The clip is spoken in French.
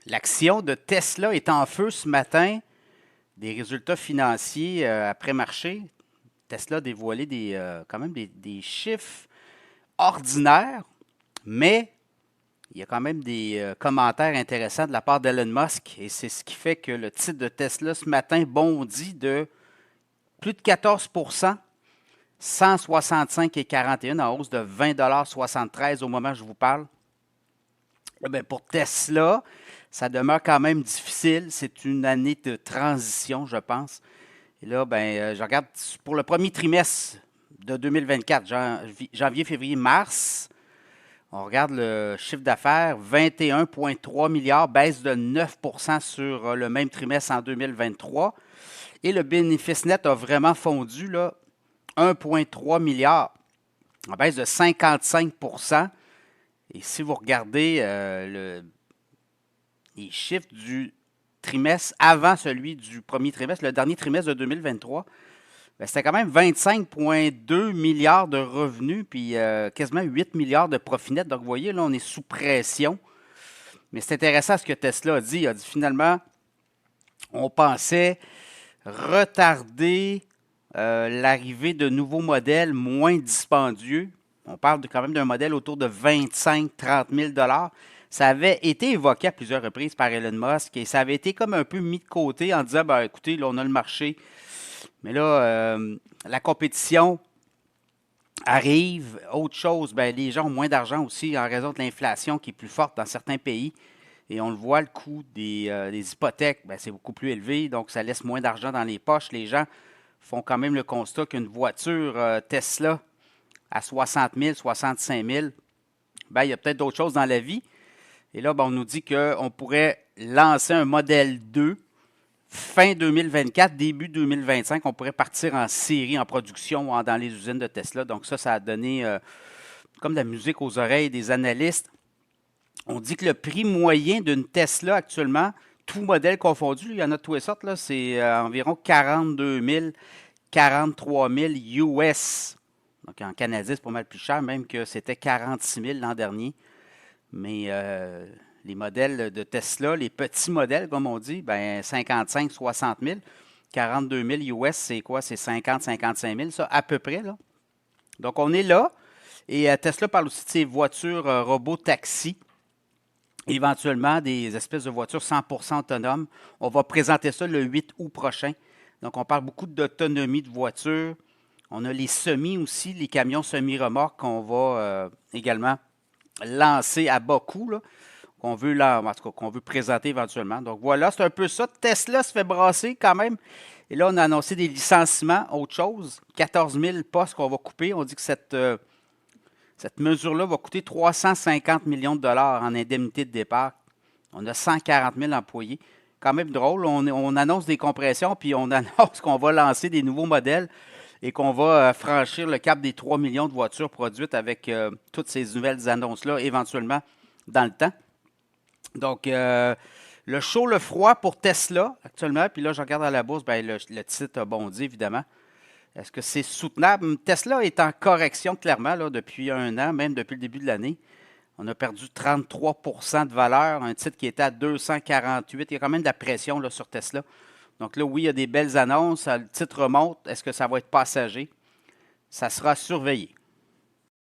L'action de Tesla est en feu ce matin. Des résultats financiers après marché. Tesla a dévoilé quand même des chiffres ordinaires, mais il y a quand même des commentaires intéressants de la part d'Elon Musk et c'est ce qui fait que le titre de Tesla ce matin bondit de plus de 14 165,41 en hausse de 20,73 au moment où je vous parle. Bien, pour Tesla, ça demeure quand même difficile. C'est une année de transition, je pense. Et là, je regarde pour le premier trimestre de 2024, janvier, février, mars. On regarde le chiffre d'affaires, 21,3 milliards, baisse de 9 sur le même trimestre en 2023. Et le bénéfice net a vraiment fondu, là, 1,3 milliard, en baisse de 55. Et si vous regardez les chiffres du trimestre avant celui du premier trimestre, le dernier trimestre de 2023, c'était quand même 25,2 milliards de revenus, puis quasiment 8 milliards de profit net. Donc, vous voyez, là, on est sous pression. Mais c'est intéressant ce que Tesla a dit. Il a dit finalement, on pensait retarder l'arrivée de nouveaux modèles moins dispendieux. On parle quand même d'un modèle autour de 25-30 000 $. Ça avait été évoqué à plusieurs reprises par Elon Musk et ça avait été comme un peu mis de côté en disant, ben, écoutez, là, on a le marché. Mais là, la compétition arrive. Autre chose, ben, les gens ont moins d'argent aussi en raison de l'inflation qui est plus forte dans certains pays. Et on le voit, le coût des hypothèques, ben, c'est beaucoup plus élevé. Donc, ça laisse moins d'argent dans les poches. Les gens font quand même le constat qu'une voiture Tesla à 60 000, 65 000, ben, il y a peut-être d'autres choses dans la vie. Et là, ben, on nous dit qu'on pourrait lancer un modèle 2 fin 2024, début 2025. On pourrait partir en série, en production dans les usines de Tesla. Donc ça a donné comme de la musique aux oreilles des analystes. On dit que le prix moyen d'une Tesla actuellement, tout modèle confondu, il y en a de toutes les sortes, là, c'est environ 42 000, 43 000 US. Donc en canadien, c'est pas mal plus cher, même que c'était 46 000 l'an dernier. Mais les modèles de Tesla, les petits modèles, comme on dit, ben 55, 60 000, 42 000 US, c'est quoi? C'est 50, 55 000, ça, à peu près, là. Donc, on est là. Et Tesla parle aussi de ses voitures robots taxi, éventuellement des espèces de voitures 100% autonomes. On va présenter ça le 8 août prochain. Donc, on parle beaucoup d'autonomie de voitures. On a les semis aussi, les camions semi-remorques qu'on va également lancer à bas coût, là, en tout cas, qu'on veut présenter éventuellement. Donc voilà, c'est un peu ça. Tesla se fait brasser quand même. Et là, on a annoncé des licenciements, autre chose. 14 000 postes qu'on va couper. On dit que cette mesure-là va coûter 350 millions de dollars en indemnité de départ. On a 140 000 employés. Quand même drôle. On annonce des compressions, puis on annonce qu'on va lancer des nouveaux modèles et qu'on va franchir le cap des 3 millions de voitures produites avec toutes ces nouvelles annonces-là, éventuellement, dans le temps. Donc, le chaud, le froid pour Tesla actuellement. Puis là, je regarde à la bourse, ben, le titre a bondi, évidemment. Est-ce que c'est soutenable? Tesla est en correction, clairement, là, depuis un an, même depuis le début de l'année. On a perdu 33 de valeur, un titre qui était à 248. Il y a quand même de la pression là, sur Tesla. Donc là, oui, il y a des belles annonces. Le titre remonte. Est-ce que ça va être passager? Ça sera surveillé.